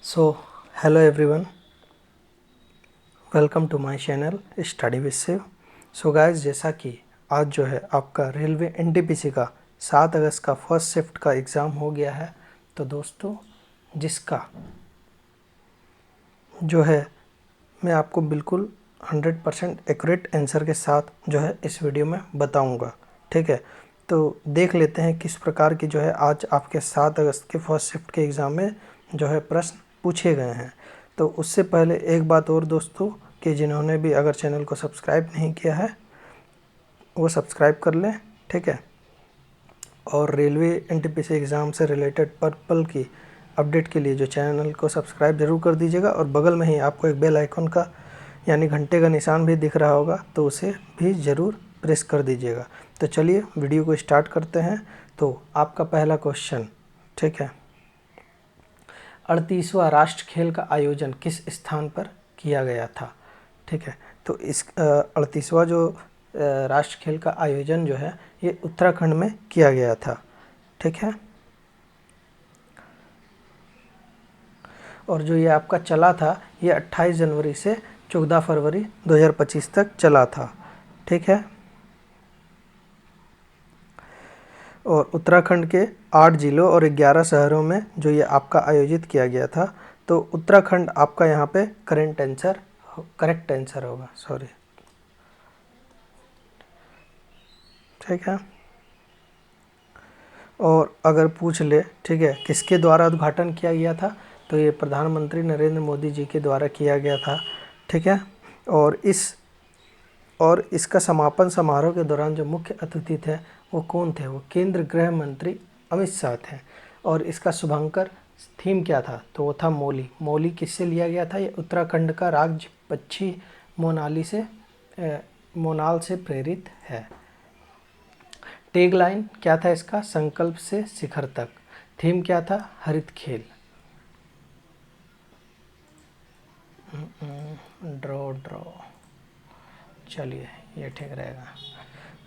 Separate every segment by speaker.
Speaker 1: So hello everyone, welcome to my channel study with Shiv. So guys, जैसा कि आज जो है आपका रेलवे एनटीपीसी का 7 अगस्त का फर्स्ट शिफ्ट का एग्ज़ाम हो गया है। तो दोस्तों, जिसका जो है मैं आपको बिल्कुल 100% एक्यूरेट आंसर के साथ जो है इस वीडियो में बताऊंगा। ठीक है, तो देख लेते हैं किस प्रकार की जो है आज आपके 7 अगस्त के फर्स्ट शिफ्ट के एग्ज़ाम में जो है प्रश्न पूछे गए हैं। तो उससे पहले एक बात और दोस्तों, कि जिन्होंने भी अगर चैनल को सब्सक्राइब नहीं किया है वो सब्सक्राइब कर लें। ठीक है, और रेलवे एनटीपीसी एग्ज़ाम से रिलेटेड पर्पल की अपडेट के लिए जो चैनल को सब्सक्राइब ज़रूर कर दीजिएगा, और बगल में ही आपको एक बेल आइकन का यानी घंटे का निशान भी दिख रहा होगा, तो उसे भी ज़रूर प्रेस कर दीजिएगा। तो चलिए वीडियो को स्टार्ट करते हैं। तो आपका पहला क्वेश्चन, ठीक है, 38वां राष्ट्र खेल का आयोजन किस स्थान पर किया गया था? ठीक है, तो इस 38वां जो राष्ट्र खेल का आयोजन जो है ये उत्तराखंड में किया गया था। ठीक है, और जो ये आपका चला था ये 28 जनवरी से 14 फरवरी 2025 तक चला था। ठीक है, और उत्तराखंड के 8 जिलों और 11 शहरों में जो ये आपका आयोजित किया गया था। तो उत्तराखंड आपका यहाँ पे करेक्ट आंसर होगा, सॉरी। ठीक है, और अगर पूछ ले, ठीक है, किसके द्वारा उद्घाटन किया गया था, तो ये प्रधानमंत्री नरेंद्र मोदी जी के द्वारा किया गया था। ठीक है, और इसका समापन समारोह के दौरान जो मुख्य अतिथि थे वो कौन थे? वो केंद्र गृह मंत्री अमित शाह थे। और इसका शुभंकर थीम क्या था? तो वो था मौली। मौली किससे लिया गया था? ये उत्तराखंड का राज्य पक्षी मोनाल से प्रेरित है। टैगलाइन क्या था इसका? संकल्प से शिखर तक। थीम क्या था? हरित खेल। ड्रॉ चलिए ये ठीक रहेगा।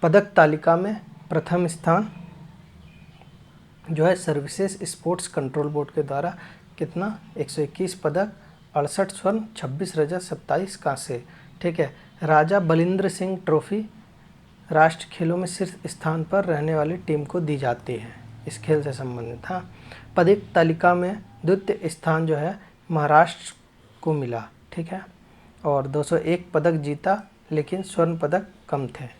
Speaker 1: पदक तालिका में प्रथम स्थान जो है सर्विसेज स्पोर्ट्स कंट्रोल बोर्ड के द्वारा कितना? 121 पदक, 68 स्वर्ण, 26 रजत, 27 कांस्य। ठीक है, राजा बलिंद्र सिंह ट्रॉफी राष्ट्र खेलों में शीर्ष स्थान पर रहने वाली टीम को दी जाती है, इस खेल से संबंधित। हाँ, पदक तालिका में द्वितीय स्थान जो है महाराष्ट्र को मिला। ठीक है, और 201 पदक जीता, लेकिन स्वर्ण पदक कम थे।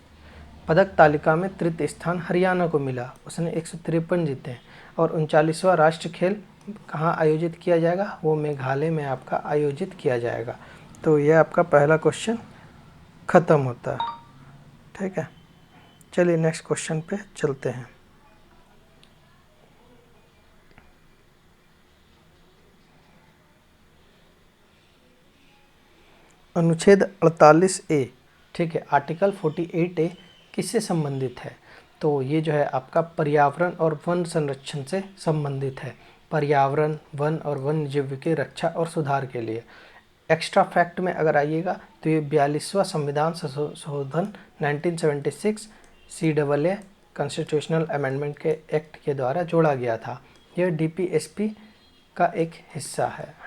Speaker 1: पदक तालिका में तृतीय स्थान हरियाणा को मिला, उसने 153 जीते। और 39वां राष्ट्र खेल कहाँ आयोजित किया जाएगा? वो मेघालय में आपका आयोजित किया जाएगा। तो यह आपका पहला क्वेश्चन ख़त्म होता है। ठीक है, चलिए नेक्स्ट क्वेश्चन पे चलते हैं। अनुच्छेद 48A, ठीक है, आर्टिकल 48A किससे संबंधित है? तो ये जो है आपका पर्यावरण और वन संरक्षण से संबंधित है। पर्यावरण, वन और वन्य जीव की रक्षा और सुधार के लिए। एक्स्ट्रा फैक्ट में अगर आइएगा तो ये 42वां संविधान संशोधन 1976 CAA कॉन्स्टिट्यूशनल अमेंडमेंट के एक्ट के द्वारा जोड़ा गया था। यह DPSP का एक हिस्सा है।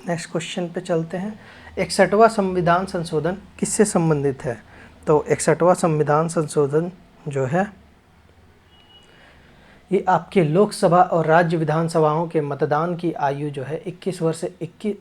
Speaker 1: नेक्स्ट क्वेश्चन पे चलते हैं। 61वां संविधान संशोधन किससे संबंधित है? तो 61वां संविधान संशोधन जो है ये आपके लोकसभा और राज्य विधानसभाओं के मतदान की आयु जो है 21 वर्ष से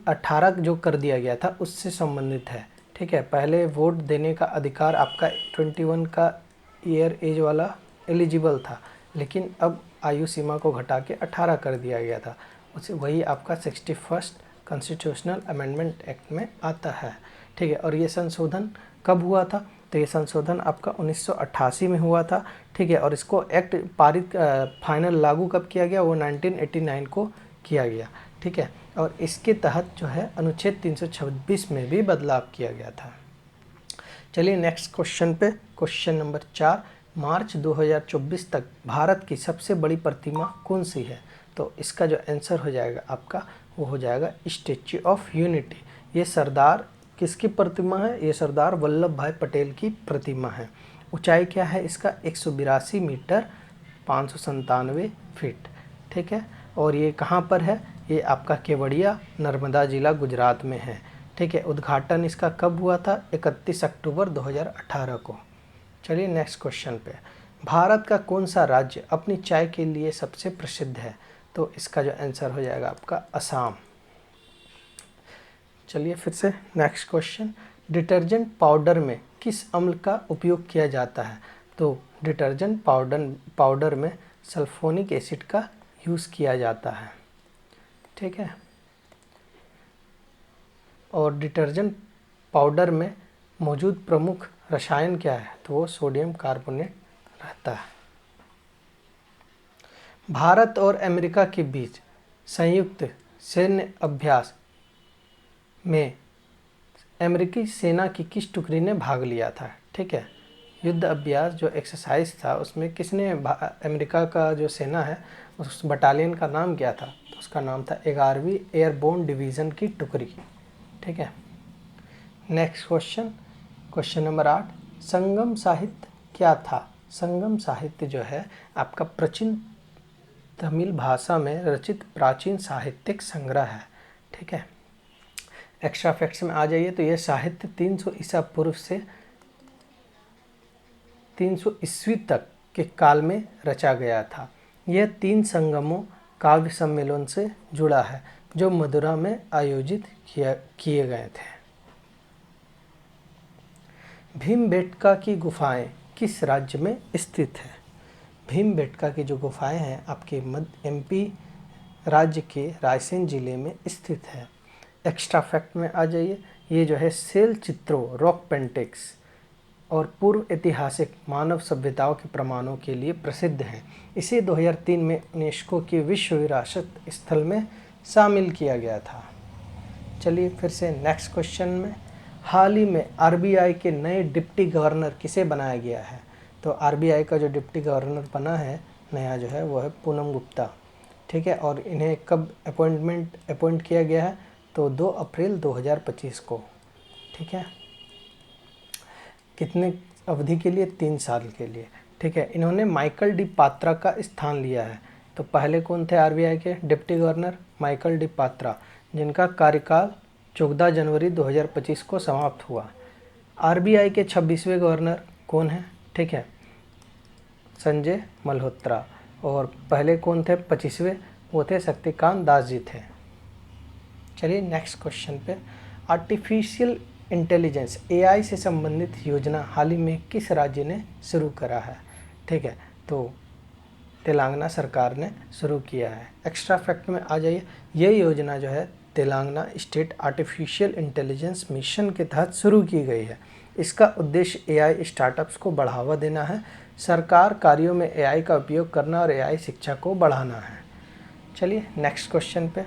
Speaker 1: 18 जो कर दिया गया था उससे संबंधित है। ठीक है, पहले वोट देने का अधिकार आपका 21 का ईयर एज वाला एलिजिबल था, लेकिन अब आयु सीमा को घटा के 18 कर दिया गया था। उसे वही आपका 61st कॉन्स्टिट्यूशनल अमेंडमेंट एक्ट में आता है। ठीक है, और ये संशोधन कब हुआ था? तो ये संशोधन आपका 1988 में हुआ था। ठीक है, और इसको एक्ट पारित फाइनल लागू कब किया गया? वो 1989 को किया गया। ठीक है, और इसके तहत जो है अनुच्छेद 326 में भी बदलाव किया गया था। चलिए नेक्स्ट क्वेश्चन पे, क्वेश्चन नंबर 4। मार्च 2024 तक भारत की सबसे बड़ी प्रतिमा कौन सी है? तो इसका जो आंसर हो जाएगा आपका वो हो जाएगा स्टैच्यू ऑफ यूनिटी। ये सरदार किसकी प्रतिमा है? ये सरदार वल्लभ भाई पटेल की प्रतिमा है। ऊंचाई क्या है इसका 182 मीटर 597 फीट, ठीक है। और ये कहाँ पर है, ये आपका केवड़िया नर्मदा जिला गुजरात में है, ठीक है। उद्घाटन इसका कब हुआ था, 31 अक्टूबर 2018 को। चलिए नेक्स्ट क्वेश्चन पे, भारत का कौन सा राज्य अपनी चाय के लिए सबसे प्रसिद्ध है, तो इसका जो आंसर हो जाएगा आपका असम। चलिए फिर से नेक्स्ट क्वेश्चन, डिटर्जेंट पाउडर में किस अम्ल का उपयोग किया जाता है, तो डिटर्जेंट पाउडर में सल्फोनिक एसिड का यूज़ किया जाता है, ठीक है। और डिटर्जेंट पाउडर में मौजूद प्रमुख रसायन क्या है, तो वो सोडियम कार्बोनेट रहता है। भारत और अमेरिका के बीच संयुक्त सैन्य अभ्यास में अमेरिकी सेना की किस टुकड़ी ने भाग लिया था, ठीक है। युद्ध अभ्यास जो एक्सरसाइज था उसमें किसने, अमेरिका का जो सेना है उस बटालियन का नाम क्या था, तो उसका नाम था 11वीं एयरबोर्न डिवीज़न की टुकड़ी, ठीक है। नेक्स्ट क्वेश्चन, क्वेश्चन नंबर 8, संगम साहित्य क्या था। संगम साहित्य जो है आपका प्राचीन तमिल भाषा में रचित प्राचीन साहित्यिक संग्रह है, ठीक है। एक्स्ट्रा फैक्ट्स में आ जाइए तो यह साहित्य 300 ईसा पूर्व से 300 ईस्वी तक के काल में रचा गया था। यह 3 संगमों काव्य सम्मेलन से जुड़ा है जो मदुरा में आयोजित किए गए थे। भीमबेटका की गुफाएं किस राज्य में स्थित है। भीमबेटका की जो गुफाएं हैं आपके मध्य एमपी राज्य के रायसेन जिले में स्थित है। एक्स्ट्रा फैक्ट में आ जाइए, ये जो है शैल चित्रों, रॉक पेंटिंग्स और पूर्व ऐतिहासिक मानव सभ्यताओं के प्रमाणों के लिए प्रसिद्ध हैं। इसे 2003 में यूनेस्को के विश्व विरासत स्थल में शामिल किया गया था। चलिए फिर से नेक्स्ट क्वेश्चन में, हाल ही में आरबीआई के नए डिप्टी गवर्नर किसे बनाया गया है, तो आरबीआई का जो डिप्टी गवर्नर बना है नया जो है वो है पूनम गुप्ता, ठीक है। और इन्हें कब अपॉइंट किया गया है, तो 2 अप्रैल 2025 को, ठीक है। कितने अवधि के लिए, 3 साल के लिए, ठीक है। इन्होंने माइकल डी पात्रा का स्थान लिया है। तो पहले कौन थे आरबीआई के deputy governor, Michael D Patra, जिनका कार्यकाल 14 जनवरी 2025 को समाप्त हुआ। आरबीआई के 26वें गवर्नर कौन है, ठीक है, संजय मल्होत्रा। और पहले कौन थे 25वें, वो थे शक्तिकांत दास जी थे। चलिए नेक्स्ट क्वेश्चन पे, आर्टिफिशियल इंटेलिजेंस एआई से संबंधित योजना हाल ही में किस राज्य ने शुरू करा है, ठीक है, तो तेलंगाना सरकार ने शुरू किया है। एक्स्ट्रा फैक्ट में आ जाइए, ये योजना जो है Telangana state artificial intelligence mission के तहत शुरू की गई है। इसका उद्देश्य एआई स्टार्टअप्स को बढ़ावा देना है, सरकार कार्यों में एआई का उपयोग करना और एआई शिक्षा को बढ़ाना है। चलिए नेक्स्ट क्वेश्चन पे,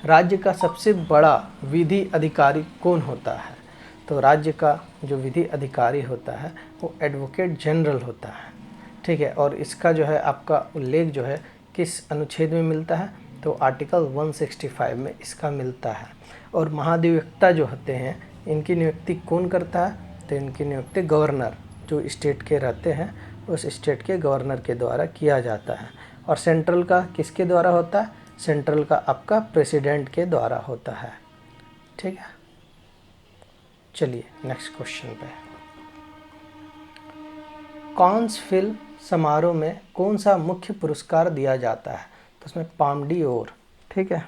Speaker 1: राज्य का सबसे बड़ा विधि अधिकारी कौन होता है, तो राज्य का जो विधि अधिकारी होता है वो एडवोकेट जनरल होता है, ठीक है। और इसका जो है आपका उल्लेख जो है किस अनुच्छेद में मिलता है, तो आर्टिकल 165 में इसका मिलता है। और महाधिवक्ता जो होते हैं इनकी नियुक्ति कौन करता है, तो इनकी नियुक्ति गवर्नर जो स्टेट के रहते हैं उस स्टेट के गवर्नर के द्वारा किया जाता है। और सेंट्रल का किसके द्वारा होता है, सेंट्रल का आपका प्रेसिडेंट के द्वारा होता है, ठीक है। चलिए नेक्स्ट क्वेश्चन पे, कांस फिल्म समारोह में कौन सा मुख्य पुरस्कार दिया जाता है, तो उसमें पाम डियोर, ठीक है,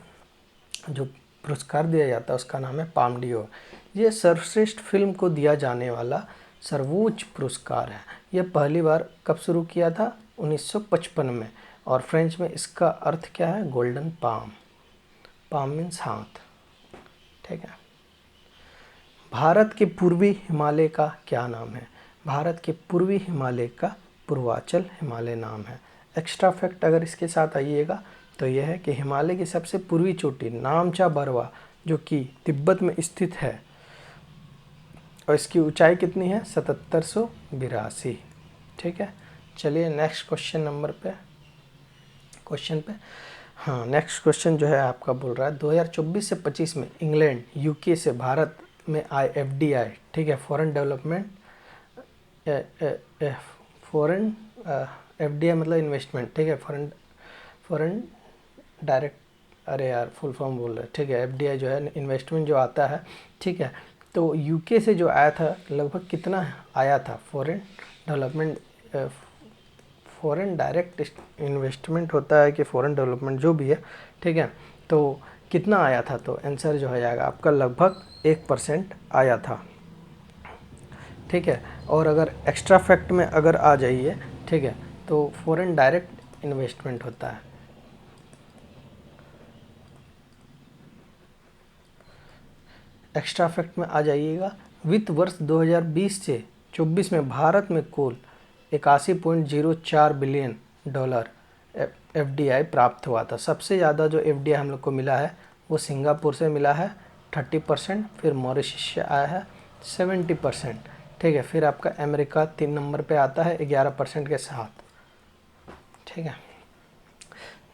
Speaker 1: जो पुरस्कार दिया जाता है उसका नाम है पाम डियोर। ये सर्वश्रेष्ठ फिल्म को दिया जाने वाला सर्वोच्च पुरस्कार है। यह पहली बार कब शुरू किया था, 1955 में। और फ्रेंच में इसका अर्थ क्या है, गोल्डन पाम, पाम मीन्स हाथ, ठीक है। भारत के पूर्वी हिमालय का क्या नाम है, भारत के पूर्वी हिमालय का पूर्वांचल हिमालय नाम है। एक्स्ट्रा फैक्ट अगर इसके साथ आइएगा तो यह है कि हिमालय की सबसे पूर्वी चोटी नामचा बरवा जो कि तिब्बत में स्थित है और इसकी ऊंचाई कितनी है, 7782, ठीक है। चलिए नेक्स्ट क्वेश्चन पे, हाँ नेक्स्ट क्वेश्चन जो है आपका बोल रहा है 2024 से 25 में इंग्लैंड यूके से भारत में आए एफडीआई, ठीक है, फॉरेन डेवलपमेंट फॉरेन FDI मतलब इन्वेस्टमेंट, ठीक है, फॉरेन डायरेक्ट, अरे यार फुल फॉर्म बोल रहे, ठीक है, FDI जो है इन्वेस्टमेंट जो आता है, ठीक है। तो UK से जो आया था लगभग कितना आया था, foreign development, foreign direct investment होता है कि फॉरेन डेवलपमेंट जो भी है, ठीक है, तो कितना आया था, तो आंसर जो हो जाएगा आपका लगभग 1% आया था, ठीक है। और अगर एक्स्ट्रा फैक्ट में अगर आ जाइए, ठीक है, तो फॉरेन डायरेक्ट इन्वेस्टमेंट होता है। एक्स्ट्रा फैक्ट में आ जाइएगा, वित्त वर्ष 2020 से 24 में भारत में कुल 81.04 बिलियन डॉलर FDI प्राप्त हुआ था। सबसे ज़्यादा जो FDI हम लोग को मिला है वो सिंगापुर से मिला है 30%, फिर मॉरिशस से आया है 70%, ठीक है, फिर आपका अमेरिका 3 नंबर पे आता है 11% के साथ, ठीक है।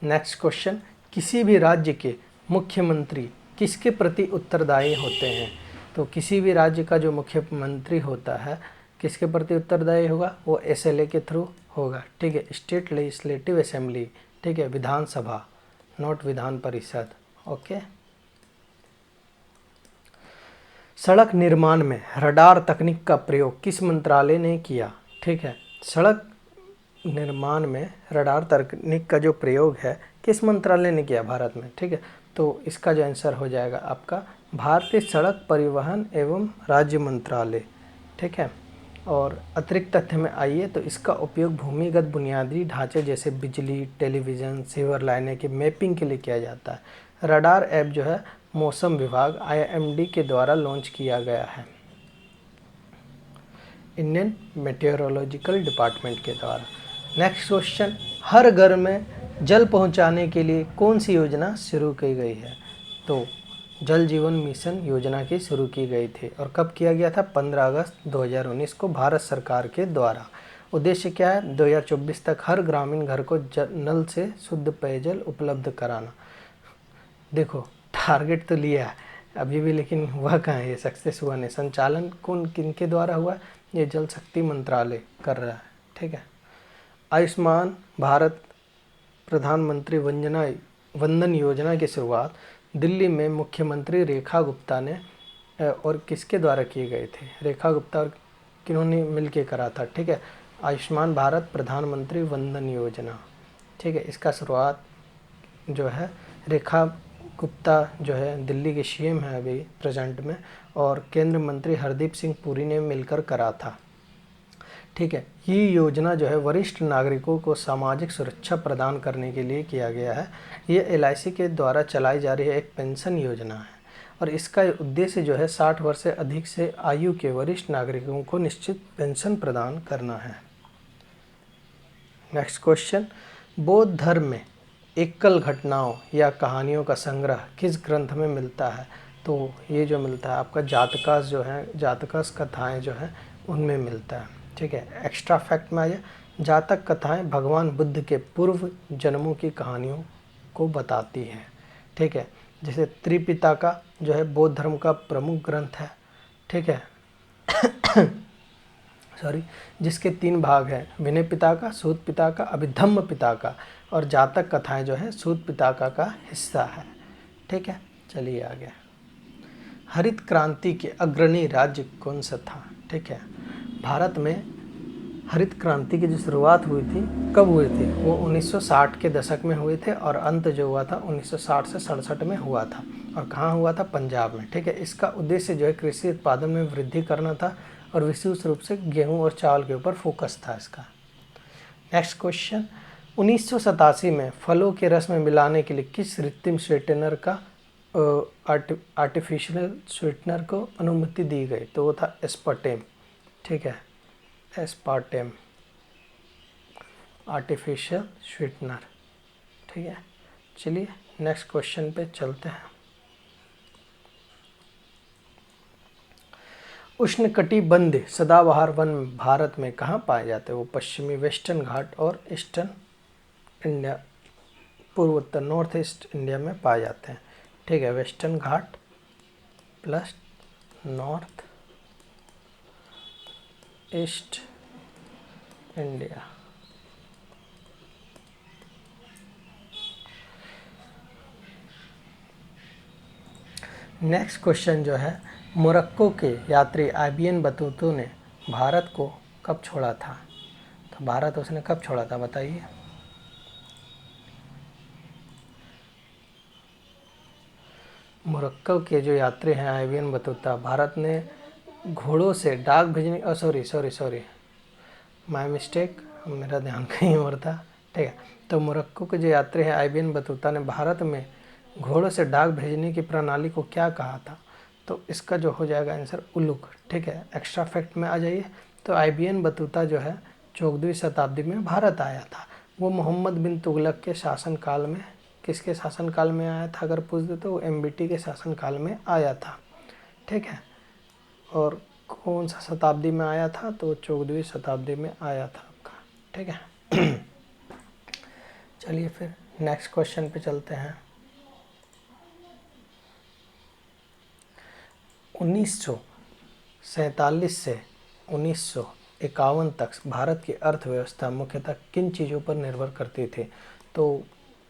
Speaker 1: नेक्स्ट क्वेश्चन, किसी भी राज्य के मुख्यमंत्री किसके प्रति उत्तरदायी होते हैं? तो किसी भी राज्य का जो मुख्यमंत्री होता है किसके प्रति उत्तरदायी होगा, वो SLA के थ्रू होगा, ठीक है, स्टेट लेजिस्लेटिव असेंबली, ठीक है, विधानसभा, नॉट विधान परिषद, ओके। सड़क निर्माण में रडार तकनीक का प्रयोग किस मंत्रालय ने किया? ठीक है, सड़क निर्माण में रडार तकनीक का जो प्रयोग है किस मंत्रालय ने किया भारत में? ठीक है, तो इसका जो आंसर हो जाएगा आपका भारतीय सड़क परिवहन एवं राज्य मंत्रालय। ठीक है, और अतिरिक्त तथ्य में आइए तो इसका उपयोग भूमिगत बुनियादी ढांचे जैसे बिजली, टेलीविज़न, सीवर लाइनें की मैपिंग के लिए किया जाता है। रडार ऐप जो है मौसम विभाग IMD के द्वारा लॉन्च किया गया है, इंडियन मेटेरोलॉजिकल डिपार्टमेंट के द्वारा। नेक्स्ट क्वेश्चन, हर घर में जल पहुंचाने के लिए कौन सी योजना शुरू की गई है? तो जल जीवन मिशन योजना की शुरू की गई थी और कब किया गया था? 15 अगस्त 2019 को भारत सरकार के द्वारा। उद्देश्य क्या है? 2024 तक हर ग्रामीण घर को नल से शुद्ध पेयजल उपलब्ध कराना। देखो टारगेट तो लिया है अभी भी, लेकिन हुआ कहाँ है, ये सक्सेस हुआ नहीं। संचालन कौन किनके द्वारा हुआ? ये जल शक्ति मंत्रालय कर रहा है। ठीक है, आयुष्मान भारत प्रधानमंत्री वंदन योजना की शुरुआत दिल्ली में मुख्यमंत्री रेखा गुप्ता ने और किसके द्वारा किए गए थे? रेखा गुप्ता और किन्होंने मिलके करा था? ठीक है, आयुष्मान भारत प्रधानमंत्री वंदन योजना। ठीक है, इसका शुरुआत जो है रेखा गुप्ता जो है दिल्ली के CM है अभी प्रेजेंट में, और केंद्र मंत्री हरदीप सिंह पुरी ने मिलकर करा था। ठीक है, ये योजना जो है वरिष्ठ नागरिकों को सामाजिक सुरक्षा प्रदान करने के लिए किया गया है। ये LIC के द्वारा चलाई जा रही है एक पेंशन योजना है और इसका उद्देश्य जो है 60 वर्ष से अधिक से आयु के वरिष्ठ नागरिकों को निश्चित पेंशन प्रदान करना है। नेक्स्ट क्वेश्चन, बौद्ध धर्म में एकल घटनाओं या कहानियों का संग्रह किस ग्रंथ में मिलता है? तो ये जो मिलता है आपका जातकास जो है, जातकास कथाएं जो हैं उनमें मिलता है। ठीक है, एक्स्ट्रा फैक्ट में आइए, जातक कथाएं भगवान बुद्ध के पूर्व जन्मों की कहानियों को बताती हैं। ठीक है, जैसे त्रिपिटका जो है बौद्ध धर्म का प्रमुख ग्रंथ है। ठीक है सॉरी, जिसके 3 भाग हैं, विनय पिटका, सूत पिटका, अभिधम्म पिटका, और जातक कथाएं जो है सूत पिटका का हिस्सा है। ठीक है, चलिए आगे। हरित क्रांति के अग्रणी राज्य कौन सा था? ठीक है, भारत में हरित क्रांति की जो शुरुआत हुई थी कब हुई थी? वो 1960 के दशक में हुए थे और अंत जो हुआ था 1960 से 67 में हुआ था। और कहाँ हुआ था? पंजाब में। ठीक है, इसका उद्देश्य जो है कृषि उत्पादन में वृद्धि करना था और विशेष रूप से गेहूं और चावल के ऊपर फोकस था इसका। नेक्स्ट क्वेश्चन, 1987 में फलों के रस में मिलाने के लिए किस कृत्रिम स्वीटनर का आर्टिफिशियल स्वीटनर को अनुमति दी गई? तो वो था एस्पार्टेम। ठीक है, एस्पार्टेम आर्टिफिशियल स्वीटनर। ठीक है, चलिए नेक्स्ट क्वेश्चन पे चलते हैं। उष्णकटिबंधीय सदाबहार वन भारत में कहाँ पाए जाते हैं? वो पश्चिमी वेस्टर्न घाट और ईस्टर्न इंडिया, पूर्वोत्तर नॉर्थ ईस्ट इंडिया में पाए जाते हैं। ठीक है, western Ghat plus north east India. Next question जो है, मोरक्को के यात्री आइबिन बतूतू ने भारत को कब छोड़ा था? तो भारत उसने कब छोड़ा था बताइए। मोरक्को के जो यात्री हैं आइबिन बतूता, भारत ने घोड़ों से डाक भेजने, सॉरी माय मिस्टेक, मेरा ध्यान कहीं और था। ठीक है, तो मोरक्को के जो यात्री हैं आइबिन बतूता ने भारत में घोड़ों से डाक भेजने की प्रणाली को क्या कहा था? तो इसका जो हो जाएगा आंसर उलुक। ठीक है, एक्स्ट्रा फैक्ट में आ जाइए। तो आइबिन बतूता जो है 14वीं शताब्दी में भारत आया था। वो मोहम्मद बिन तुगलक के शासनकाल में, किसके शासनकाल में आया था अगर पूछ दे तो वो एमबीटी के शासनकाल में आया था। ठीक है, और कौन सा शताब्दी में आया था? तो 14वीं शताब्दी में आया था आपका। ठीक है चलिए फिर नेक्स्ट क्वेश्चन पे चलते हैं। 1947 से 1951 तक भारत की अर्थव्यवस्था मुख्यतः किन चीज़ों पर निर्भर करती थी? तो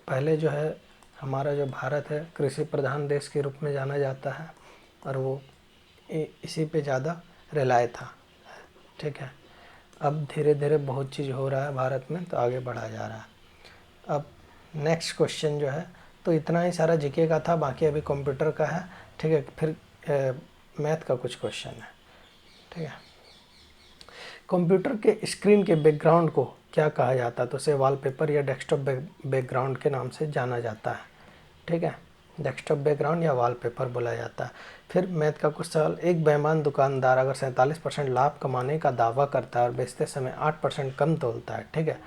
Speaker 1: पहले जो है हमारा जो भारत है कृषि प्रधान देश के रूप में जाना जाता है और वो इसी पे ज़्यादा रिलाय था। ठीक है, अब धीरे धीरे बहुत चीज़ हो रहा है भारत में, तो आगे बढ़ा जा रहा है। अब नेक्स्ट क्वेश्चन जो है, तो इतना ही सारा जीके का था, बाकी अभी कंप्यूटर का है। ठीक है, फिर मैथ का कुछ क्वेश्चन है। ठीक है, कंप्यूटर के स्क्रीन के बैकग्राउंड को क्या कहा जाता है? तो उसे वॉलपेपर या डेस्कटॉप बैकग्राउंड के नाम से जाना जाता है। ठीक है, डेस्कटॉप बैकग्राउंड या वॉलपेपर बोला जाता है। फिर मैथ का कुछ सवाल, एक बेईमान दुकानदार अगर 47% लाभ कमाने का दावा करता है और बेचते समय 8% कम तोलता है। ठीक है,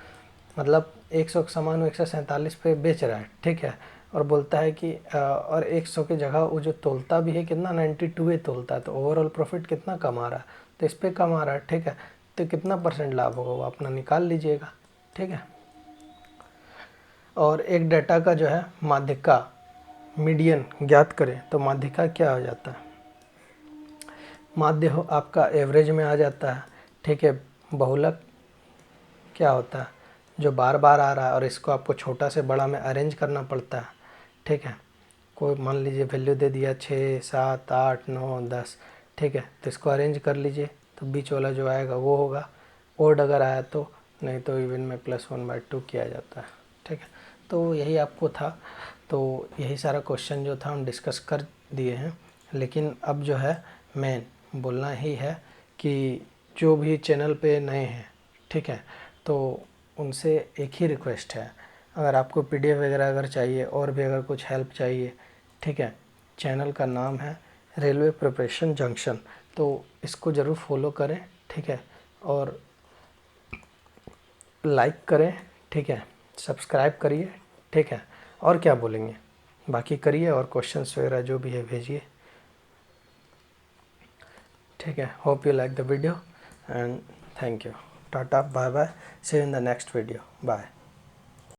Speaker 1: मतलब 100 का सामान वो 147 पे बेच रहा है। ठीक है, और बोलता है कि और 100 की जगह वो जो तोलता भी है कितना 92 तोलता है, तो ओवरऑल प्रॉफिट कितना कमा रहा है? तो इस पर कमा रहा है। ठीक है, तो कितना परसेंट लाभ होगा वो अपना निकाल लीजिएगा। ठीक है, और एक डाटा का जो है माध्यिका मीडियन ज्ञात करें, तो माध्यिका क्या हो जाता है? माध्य हो आपका एवरेज में आ जाता है। ठीक है, बहुलक क्या होता है? जो बार बार आ रहा है और इसको आपको छोटा से बड़ा में अरेंज करना पड़ता है। ठीक है, कोई मान लीजिए वैल्यू दे दिया 6, 7, 8, 9, 10। ठीक है, तो इसको अरेंज कर लीजिए, तो बीच वाला जो आएगा वो होगा। ओड अगर आया तो, नहीं तो इवन में +1/2 किया जाता है। ठीक है, तो यही आपको था। तो यही सारा क्वेश्चन जो था हम डिस्कस कर दिए हैं। लेकिन अब जो है मेन बोलना ही है कि जो भी चैनल पे नए हैं, ठीक है, तो उनसे एक ही रिक्वेस्ट है, अगर आपको पीडीएफ वगैरह अगर चाहिए और भी अगर कुछ हेल्प चाहिए, ठीक है, चैनल का नाम है रेलवे प्रिपरेशन जंक्शन, तो इसको ज़रूर फॉलो करें। ठीक है, और लाइक करें। ठीक है, सब्सक्राइब करिए। ठीक है, और क्या बोलेंगे, बाकी करिए और क्वेश्चंस वगैरह जो भी है भेजिए। ठीक है, hope you like the video and thank you. Tata, bye bye, see you in the next video, bye.